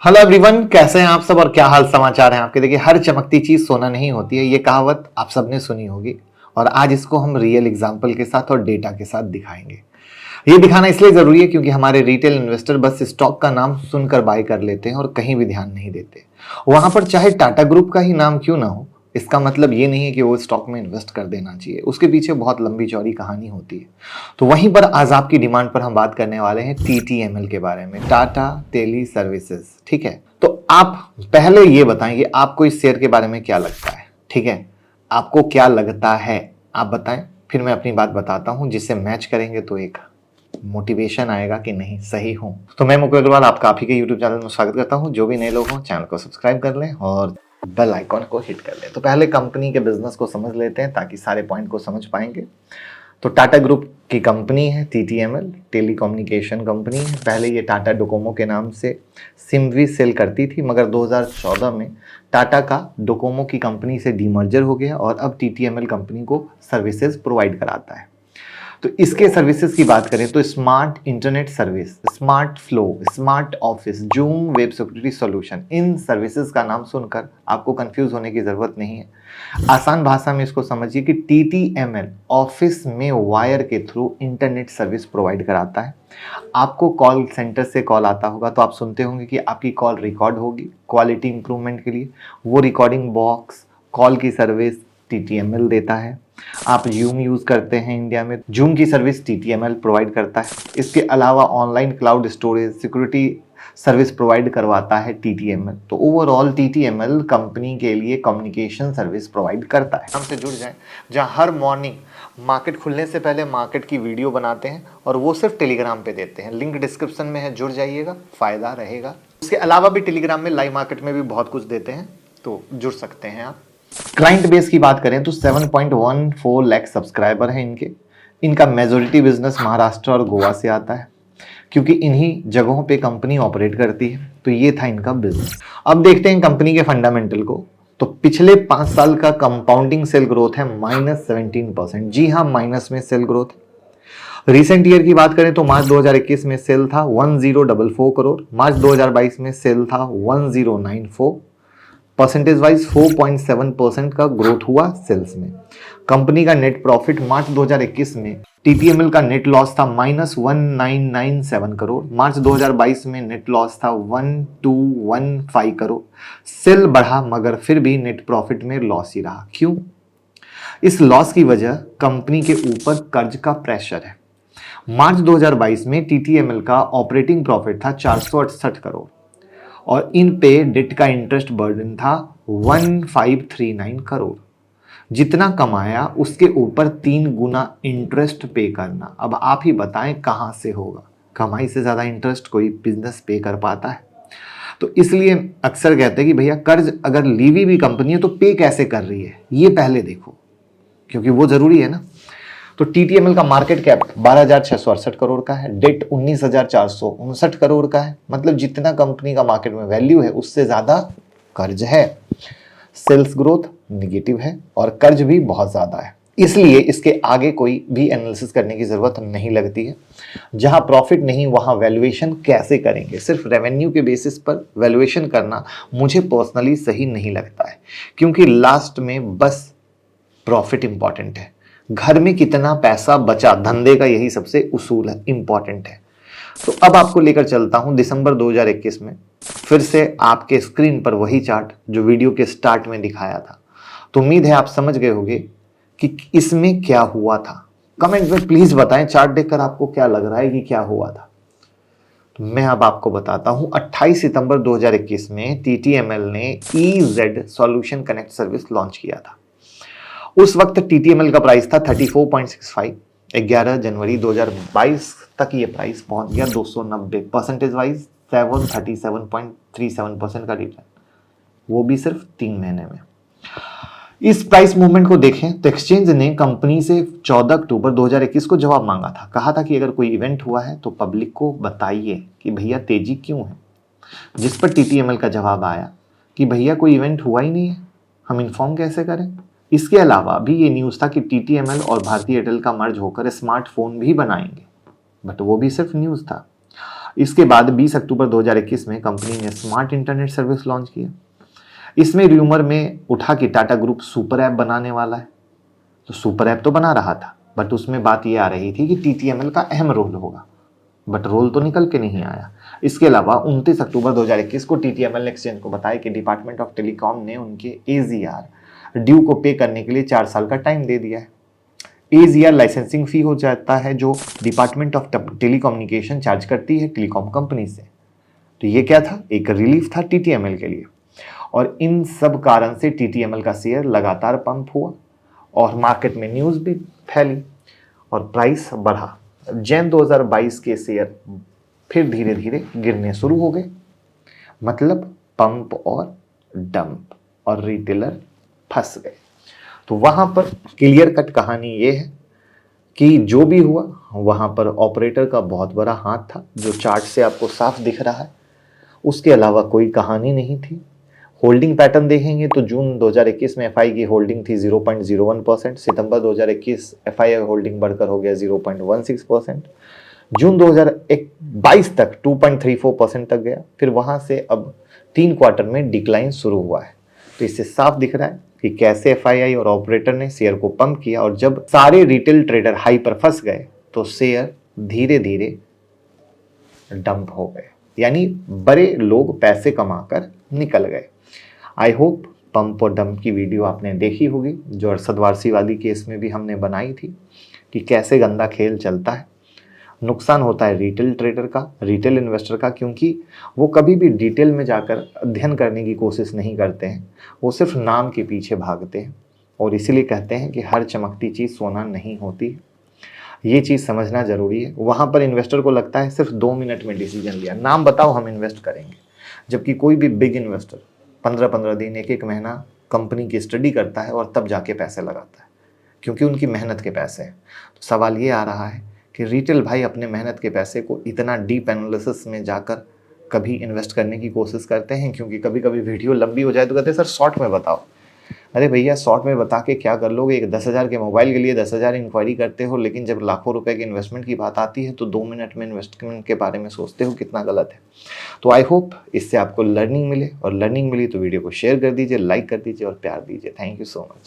Hello everyone, कैसे हैं आप सब और क्या हाल समाचार हैं आपके। देखिए, हर चमकती चीज सोना नहीं होती है, ये कहावत आप सबने सुनी होगी। और आज इसको हम रियल एग्जाम्पल के साथ और डेटा के साथ दिखाएंगे। ये दिखाना इसलिए जरूरी है क्योंकि हमारे रिटेल इन्वेस्टर बस स्टॉक का नाम सुनकर बाय कर लेते हैं और कहीं भी ध्यान नहीं देते। वहां पर चाहे टाटा ग्रुप का ही नाम क्यों ना हो, इसका मतलब ये नहीं है कि वो स्टॉक में इन्वेस्ट कर देना चाहिए। उसके पीछे बहुत लंबी चौड़ी कहानी होती है। तो वहीं पर आज आपकी डिमांड पर हम बात करने वाले हैं टीटीएमएल के बारे में, टाटा टेली सर्विसेज। ठीक है, तो आप पहले ये बताएं कि आपको इस शेयर के बारे में क्या लगता है। ठीक है, आपको क्या लगता है आप बताएं, फिर मैं अपनी बात बताता हूं जिससे मैच करेंगे तो एक मोटिवेशन आएगा कि नहीं सही हूं। तो मैं मुकुल अग्रवाल आपका आप ही के यूट्यूब चैनल में स्वागत करता हूं। जो भी नए लोग हों चैनल को सब्सक्राइब कर लें और बेल आइकॉन को हिट कर लें। तो पहले कंपनी के बिजनेस को समझ लेते हैं ताकि सारे पॉइंट को समझ पाएंगे। तो टाटा ग्रुप की कंपनी है टीटीएमएल, टेलीकम्युनिकेशन कंपनी है। पहले ये टाटा डोकोमो के नाम से सिम भी सेल करती थी, मगर 2014 में टाटा का डोकोमो की कंपनी से डीमर्जर हो गया और अब टीटीएमएल कंपनी को सर्विसेज प्रोवाइड कराता है। तो इसके सर्विसेज की बात करें तो smart internet service, smart flow, smart office, zoom web security solution, इन सर्विसेज का नाम सुनकर आपको कंफ्यूज होने की जरूरत नहीं है। आसान भाषा में इसको समझिए कि टीटीएमएल ऑफिस में वायर के थ्रू इंटरनेट सर्विस प्रोवाइड कराता है। आपको कॉल सेंटर से कॉल आता होगा तो आप सुनते होंगे कि आपकी कॉल रिकॉर्ड होगी क्वालिटी इंप्रूवमेंट के लिए। वो रिकॉर्डिंग बॉक्स, कॉल की सर्विस टीटीएमएल देता है। आप जूम यूज करते हैं इंडिया में, जूम की सर्विस टीटीएमएल प्रोवाइड करता है। इसके अलावा online cloud storage, security service provide करवाता है टीटीएमएल। तो ओवरऑल टीटीएमएल कंपनी के लिए कम्युनिकेशन सर्विस प्रोवाइड करता है। हमसे जुड़ जाएं, जहां हर मॉर्निंग मार्केट खुलने से पहले मार्केट की वीडियो बनाते हैं और वो सिर्फ टेलीग्राम पे देते हैं। लिंक डिस्क्रिप्शन में है, जुड़ जाइएगा, फायदा रहेगा। उसके अलावा भी टेलीग्राम में लाइव मार्केट में भी बहुत कुछ देते हैं, तो जुड़ सकते हैं आप। क्लाइंट बेस की बात करें तो 7.14 लाख सब्सक्राइबर हैं इनके। इनका मेजोरिटी बिजनेस महाराष्ट्र और गोवा से आता है क्योंकि इन्हीं जगहों पे कंपनी ऑपरेट करती है। तो ये था इनका बिजनेस। अब देखते हैं कंपनी के फंडामेंटल को। तो पिछले 5 साल का कंपाउंडिंग सेल ग्रोथ है -17%। जी हाँ, माइनस में सेल ग्रोथ। रिसेंट ईयर की बात करें तो मार्च 2021 में सेल था 1044 करोड़, मार्च 2022 में सेल था 1094। परसेंटेज वाइज 4.7% का ग्रोथ हुआ सेल्स में। कंपनी का नेट प्रॉफिट मार्च 2021 में टीटीएमएल का नेट लॉस था -1997 करोड़, मार्च 2022 में नेट लॉस था 1215 करोड़। सेल बढ़ा मगर फिर भी नेट प्रॉफिट में लॉस ही रहा। क्यों? इस लॉस की वजह कंपनी के ऊपर कर्ज का प्रेशर है। मार्च 2022 में टीटीएमएल का ऑपरेटिंग प्रॉफिट था 468 करोड़ और इन पे डेट का इंटरेस्ट बर्डन था 1539 करोड़। जितना कमाया उसके ऊपर 3 गुना इंटरेस्ट पे करना। अब आप ही बताएं कहां से होगा। कमाई से ज्यादा इंटरेस्ट कोई बिजनेस पे कर पाता है? तो इसलिए अक्सर कहते हैं कि भैया कर्ज अगर ली हुई भी कंपनी है तो पे कैसे कर रही है ये पहले देखो, क्योंकि वो जरूरी है ना। तो टीटीएमएल का मार्केट कैप 12,668 करोड़ का है, डेट 19,459 करोड़ का है। मतलब जितना कंपनी का मार्केट में वैल्यू है उससे ज्यादा कर्ज है। सेल्स ग्रोथ निगेटिव है और कर्ज भी बहुत ज्यादा है, इसलिए इसके आगे कोई भी एनालिसिस करने की जरूरत नहीं लगती है। जहां प्रॉफिट नहीं वहां वैल्यूएशन कैसे करेंगे? सिर्फ रेवेन्यू के बेसिस पर वैल्यूएशन करना मुझे पर्सनली सही नहीं लगता है, क्योंकि लास्ट में बस प्रॉफिट इंपॉर्टेंट है। घर में कितना पैसा बचा, धंधे का यही सबसे उसूल है, इंपॉर्टेंट है। तो अब आपको लेकर चलता हूं दिसंबर 2021 में, फिर से आपके स्क्रीन पर वही चार्ट जो वीडियो के स्टार्ट में दिखाया था। तो उम्मीद है आप समझ गए होंगे कि इसमें क्या हुआ था। कमेंट में प्लीज बताएं चार्ट देखकर आपको क्या लग रहा है कि क्या हुआ था। तो मैं अब आपको बताता हूं। 28 सितंबर 2021 में टीटीएमएल ने EZ solution connect service launch किया था। उस वक्त टीटीएमएल का प्राइस था 34.65। 11 जनवरी 2022 तक ये प्राइस पहुंच गया 290। परसेंटेज वाइज 737.37% का रिटर्न, वो भी सिर्फ 3 महीने में। इस प्राइस मूवमेंट को देखें तो एक्सचेंज ने कंपनी से 14 अक्टूबर 2021 को जवाब मांगा था। कहा था कि अगर कोई इवेंट हुआ है तो पब्लिक को बताइए कि भैया तेजी क्यों है। जिस पर टीटीएमएल का जवाब आया कि भैया कोई इवेंट हुआ ही नहीं है, हम इन्फॉर्म कैसे करें। इसके अलावा भी ये न्यूज़ था कि टीटीएमएल और भारती एयरटेल का मर्ज होकर स्मार्टफोन भी बनाएंगे, बट वो भी सिर्फ न्यूज़ था। इसके बाद 20 अक्टूबर 2021 में कंपनी ने स्मार्ट इंटरनेट सर्विस लॉन्च किया। इसमें र्यूमर में उठा कि टाटा ग्रुप सुपर ऐप बनाने वाला है। तो सुपर ऐप तो बना रहा था, बट उसमें बात ये आ रही थी कि टीटीएमएल का अहम रोल होगा, बट रोल तो निकल के नहीं आया। इसके अलावा 29 अक्टूबर 2021 को टीटीएमएल ने एक्सचेंज को बताया कि डिपार्टमेंट ऑफ टेलीकॉम ने उनके एजीआर ड्यू को पे करने के लिए 4 साल का टाइम दे दिया है। एजीआर लाइसेंसिंग फी हो जाता है जो डिपार्टमेंट ऑफ टेलीकम्युनिकेशन चार्ज करती है टेलीकॉम कंपनी से। तो ये क्या था, एक रिलीफ था टीटीएमएल के लिए। और इन सब कारण से टीटीएमएल का शेयर लगातार पंप हुआ और मार्केट में न्यूज़ भी फैली और प्राइस बढ़ा। जैन 2022 के शेयर फिर धीरे धीरे गिरने शुरू हो गए। मतलब पंप और डंप और रिटेलर फंस गए। तो वहां पर क्लियर कट कहानी ये है कि जो भी हुआ वहां पर ऑपरेटर का बहुत बड़ा हाथ था, जो चार्ट से आपको साफ दिख रहा है। उसके अलावा कोई कहानी नहीं थी। होल्डिंग पैटर्न देखेंगे तो जून 2021 में एफआई की होल्डिंग थी 0.01%। सितंबर 2021 एफआई होल्डिंग बढ़कर हो गया 0.16%। जून 2022 तक 2.34% तक गया। फिर वहां से अब 3 क्वार्टर में डिक्लाइन शुरू हुआ है। तो इससे साफ दिख रहा है कि कैसे एफआईआई और ऑपरेटर ने शेयर को पंप किया, और जब सारे रिटेल ट्रेडर हाई पर फंस गए तो शेयर धीरे धीरे डंप हो गए, यानी बड़े लोग पैसे कमाकर निकल गए। आई होप पंप और डंप की वीडियो आपने देखी होगी, जो अरशद वारसी वाली केस में भी हमने बनाई थी कि कैसे गंदा खेल चलता है। नुकसान होता है रिटेल ट्रेडर का, रिटेल इन्वेस्टर का, क्योंकि वो कभी भी डिटेल में जाकर अध्ययन करने की कोशिश नहीं करते हैं। वो सिर्फ नाम के पीछे भागते हैं और इसीलिए कहते हैं कि हर चमकती चीज़ सोना नहीं होती। ये चीज़ समझना ज़रूरी है। वहाँ पर इन्वेस्टर को लगता है सिर्फ 2 मिनट में डिसीजन लिया, नाम बताओ हम इन्वेस्ट करेंगे। जबकि कोई भी बिग इन्वेस्टर 15-15 दिन, 1-1 महीना कंपनी की स्टडी करता है और तब जाके पैसे लगाता है, क्योंकि उनकी मेहनत के पैसे हैं। तो सवाल ये आ रहा है कि रिटेल भाई अपने मेहनत के पैसे को इतना डीप एनालिसिस में जाकर कभी इन्वेस्ट करने की कोशिश करते हैं? क्योंकि कभी कभी वीडियो लंबी हो जाए तो कहते हैं सर शॉर्ट में बताओ। अरे भैया, शॉर्ट में बता के क्या कर लोगे? एक 10,000 के मोबाइल के लिए 10,000 इंक्वायरी करते हो, लेकिन जब लाखों रुपए की इन्वेस्टमेंट की बात आती है तो 2 मिनट में इन्वेस्टमेंट के बारे में सोचते हो, कितना गलत है। तो आई होप इससे आपको लर्निंग मिले, और लर्निंग मिली तो वीडियो को शेयर कर दीजिए, लाइक कर दीजिए और प्यार दीजिए। Thank you so much.